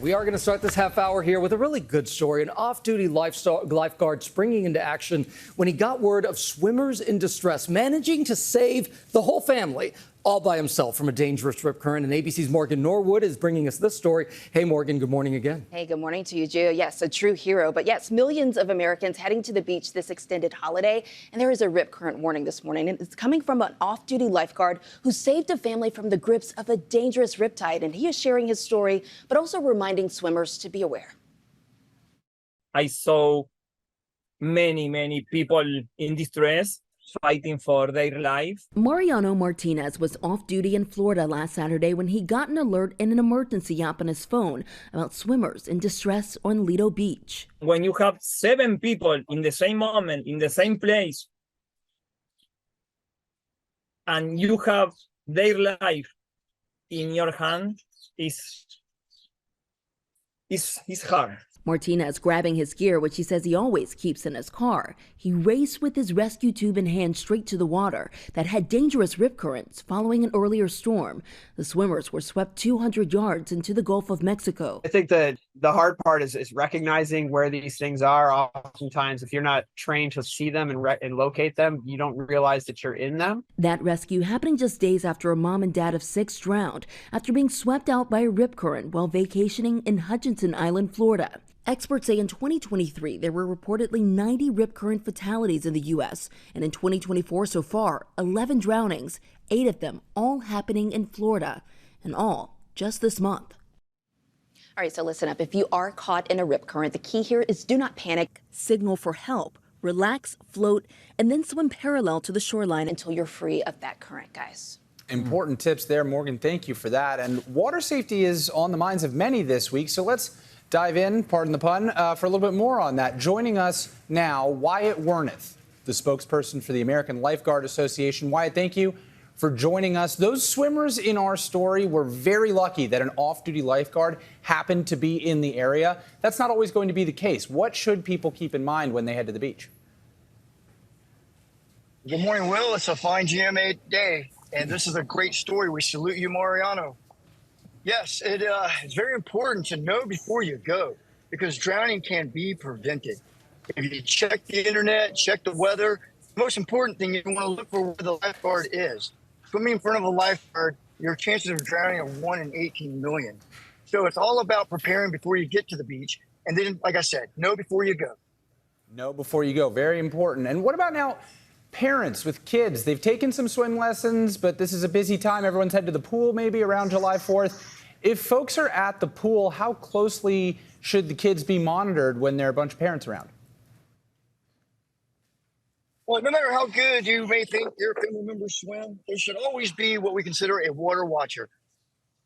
We are going to start this half hour here with a really good story. An off-duty lifeguard springing into action when he got word of swimmers in distress, managing to save the whole family all by himself from a dangerous rip current. And ABC's Morgan Norwood is bringing us this story. Hey, Morgan, good morning again. Hey, good morning to you, Gio. Yes, a true hero. But yes, millions of Americans heading to the beach this extended holiday. And there is a rip current warning this morning. And it's coming from an off-duty lifeguard who saved a family from the grips of a dangerous riptide. And he is sharing his story, but also reminding swimmers to be aware. I saw many people in distress, fighting for their life. Mariano Martinez was off duty in Florida last Saturday when he got an alert in an emergency app on his phone about swimmers in distress on Lido Beach. When you have 7 people in the same moment, in the same place, and you have their life in your hand, it's hard. Martinez grabbing his gear, which he says he always keeps in his car. He raced with his rescue tube in hand straight to the water that had dangerous rip currents following an earlier storm. The swimmers were swept 200 yards into the Gulf of Mexico. I think that the hard part is recognizing where these things are. Oftentimes, if you're not trained to see them and locate them, you don't realize that you're in them. That rescue happening just days after a mom and dad of 6 drowned after being swept out by a rip current while vacationing in Hutchinson Island, Florida. Experts say in 2023, there were reportedly 90 rip current fatalities in the U.S., and in 2024 so far, 11 drownings, 8 of them all happening in Florida, and all just this month. All right, so listen up. If you are caught in a rip current, the key here is do not panic. Signal for help, relax, float, and then swim parallel to the shoreline until you're free of that current, guys. Important tips there, Morgan. Thank you for that. And water safety is on the minds of many this week, so let's dive in, pardon the pun, for a little bit more on that. Joining us now, Wyatt Werneth, the spokesperson for the American Lifeguard Association. Wyatt, thank you for joining us. Those swimmers in our story were very lucky that an off-duty lifeguard happened to be in the area. That's not always going to be the case. What should people keep in mind when they head to the beach? Good morning, Will. It's a fine GMA day, and this is a great story. We salute you, Mariano. Yes, it's very important to know before you go, because drowning can be prevented. If you check the internet, check the weather, the most important thing, you want to look for where the lifeguard is. Swimming in front of a lifeguard, your chances of drowning are 1 in 18 million. So it's all about preparing before you get to the beach. And then, like I said, know before you go. Know before you go. Very important. And what about now parents with kids? They've taken some swim lessons, but this is a busy time. Everyone's headed to the pool maybe around July 4th. If folks are at the pool, how closely should the kids be monitored when there are a bunch of parents around? Well, no matter how good you may think your family members swim, there should always be what we consider a water watcher.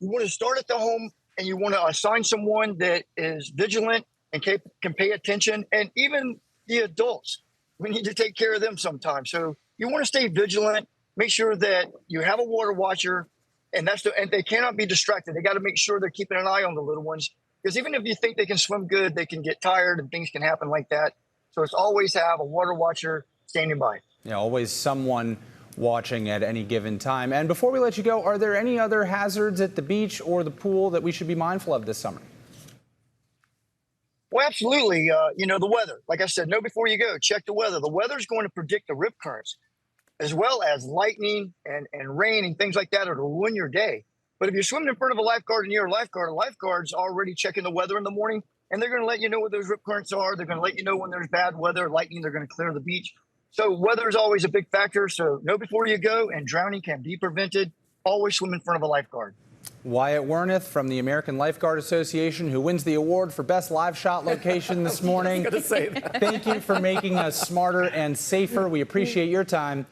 You want to start at the home, and you want to assign someone that is vigilant and can pay attention. And even the adults, we need to take care of them sometimes. So you want to stay vigilant, make sure that you have a water watcher, and they cannot be distracted. They got to make sure they're keeping an eye on the little ones, because even if you think they can swim good, they can get tired and things can happen like that. So it's always have a water watcher standing by. Yeah, always someone watching at any given time. And before we let you go, are there any other hazards at the beach or the pool that we should be mindful of this summer? Well, absolutely. The weather. Like I said, know before you go. Check the weather. The weather is going to predict the rip currents, as well as lightning and rain and things like that. It'll ruin your day. But if you're swimming in front of a lifeguard and you're a lifeguard's already checking the weather in the morning, and they're going to let you know what those rip currents are. They're going to let you know when there's bad weather, lightning, they're going to clear the beach. So weather is always a big factor. So know before you go, and drowning can be prevented. Always swim in front of a lifeguard. Wyatt Werneth from the American Lifeguard Association, who wins the award for best live shot location this morning. I was gonna say that. Thank you for making us smarter and safer. We appreciate your time.